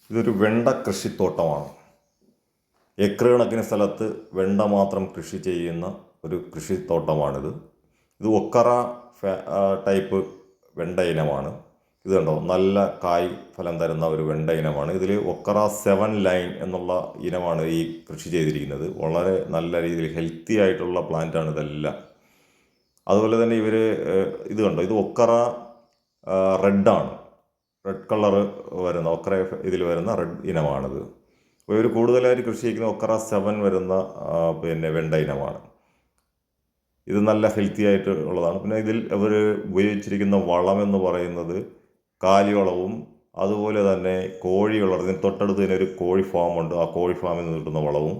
ഇതൊരു വെണ്ട കൃഷിത്തോട്ടമാണ്. ഏക്കർ കണക്കിന് സ്ഥലത്ത് വെണ്ട മാത്രം കൃഷി ചെയ്യുന്ന ഒരു കൃഷിത്തോട്ടമാണിത്. ഇത് ഒക്കറ ടൈപ്പ് വെണ്ട ഇനമാണ്. ഇത് കണ്ടോ, നല്ല കായ് ഫലം തരുന്ന ഒരു വെണ്ട ഇനമാണ്. ഇതിൽ ഒക്കറ 7 ലൈൻ എന്നുള്ള ഇനമാണ് ഈ കൃഷി ചെയ്തിരിക്കുന്നത്. വളരെ നല്ല രീതിയിൽ ഹെൽത്തി ആയിട്ടുള്ള പ്ലാന്റാണ് ഇതെല്ലാം. അതുപോലെ തന്നെ ഇത് കണ്ടോ, ഇത് ഒക്കറ റെഡാണ്. റെഡ് കളർ വരുന്ന ഒക്കറ ഇതിൽ വരുന്ന റെഡ് ഇനമാണിത്. ഇവർ കൂടുതലായിട്ട് കൃഷി ചെയ്യുന്ന ഒക്കറ 7 വരുന്ന വെണ്ട ഇനമാണ്. ഇത് നല്ല ഹെൽത്തി ആയിട്ട് ഉള്ളതാണ്. പിന്നെ ഇതിൽ അവർ ഉപയോഗിച്ചിരിക്കുന്ന വളമെന്ന് പറയുന്നത് കാലിവളവും അതുപോലെ തന്നെ കോഴി വളർത്തുന്ന തൊട്ടടുത്ത് തന്നെ ഒരു കോഴി ഫാമുണ്ട്. ആ കോഴി ഫാമിൽ നിന്ന് കിട്ടുന്ന വളവും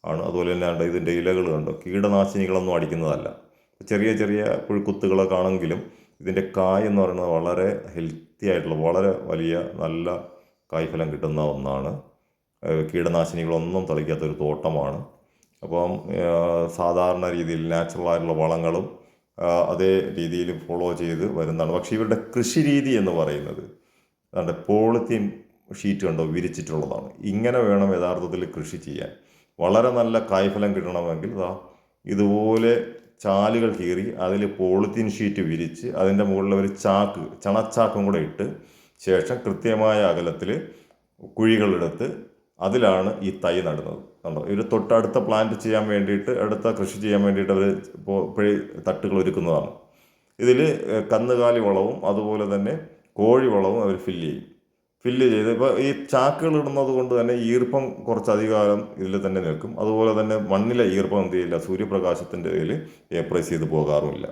ആണ്. അതുപോലെ തന്നെ ഇതിൻ്റെ ഇലകൾ കണ്ടോ, കീടനാശിനികളൊന്നും അടിക്കുന്നതല്ല. ചെറിയ ചെറിയ പുഴുക്കുത്തുകളൊക്കെ ആണെങ്കിലും ഇതിൻ്റെ കായ് എന്ന് പറയുന്നത് വളരെ ഹെൽത്തി ആയിട്ടുള്ള, വളരെ വലിയ നല്ല കായ്ഫലം കിട്ടുന്ന ഒന്നാണ്. കീടനാശിനികളൊന്നും തളിക്കാത്തൊരു തോട്ടമാണ്. അപ്പം സാധാരണ രീതിയിൽ നാച്ചുറലായിട്ടുള്ള വളങ്ങളും അതേ രീതിയിൽ ഫോളോ ചെയ്ത് വരുന്നതാണ്. പക്ഷേ ഇവരുടെ കൃഷി രീതി എന്ന് പറയുന്നത് അതുകൊണ്ട് പോളിത്തീൻ ഷീറ്റ് കണ്ടോ വിരിച്ചിട്ടുള്ളതാണ്. ഇങ്ങനെ വേണം യഥാർത്ഥത്തിൽ കൃഷി ചെയ്യാൻ. വളരെ നല്ല കായ്ഫലം കിട്ടണമെങ്കിൽ ഇതുപോലെ ചാലുകൾ കീറി അതിൽ പോളിത്തീൻ ഷീറ്റ് വിരിച്ച് അതിൻ്റെ മുകളിൽ ഒരു ചണച്ചാക്കും കൂടെ ഇട്ട് ശേഷം കൃത്യമായ അകലത്തിൽ കുഴികളെടുത്ത് അതിലാണ് ഈ തൈ നടുന്നത്. കണ്ടോ, ഇവർ തൊട്ടടുത്ത പ്ലാന്റ് ചെയ്യാൻ വേണ്ടിയിട്ട്, അടുത്ത കൃഷി ചെയ്യാൻ വേണ്ടിയിട്ട് അവർ ഇപ്പോഴേ തട്ടുകൾ ഒരുക്കുന്നതാണ്. ഇതിൽ കന്നുകാലി വളവും അതുപോലെ തന്നെ കോഴി വളവും അവർ ഫില്ല് ചെയ്ത് ഇപ്പോൾ ഈ ചാക്കുകൾ ഇടുന്നത് കൊണ്ട് തന്നെ ഈർപ്പം കുറച്ചധികാലം ഇതിൽ തന്നെ നിൽക്കും. അതുപോലെ തന്നെ മണ്ണിലെ ഈർപ്പം എന്ത് ചെയ്യില്ല, സൂര്യപ്രകാശത്തിൻ്റെ ഇതിൽ പ്രസ് ചെയ്ത് പോകാറുമില്ല.